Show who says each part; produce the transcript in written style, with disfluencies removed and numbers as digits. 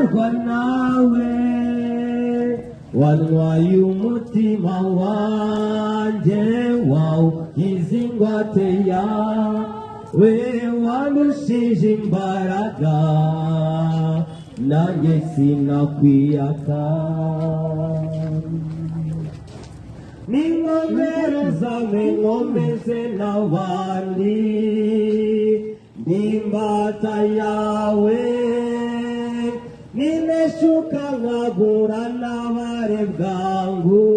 Speaker 1: nezerwa nawe wantwaye umutima wanjye wawugize ingwate yawe wanushije imbaraga nanjye sinakwiyaka ninkomereza nkomeze n'abandi n'imbata yawe nineshuka nkagura n'abare bwangu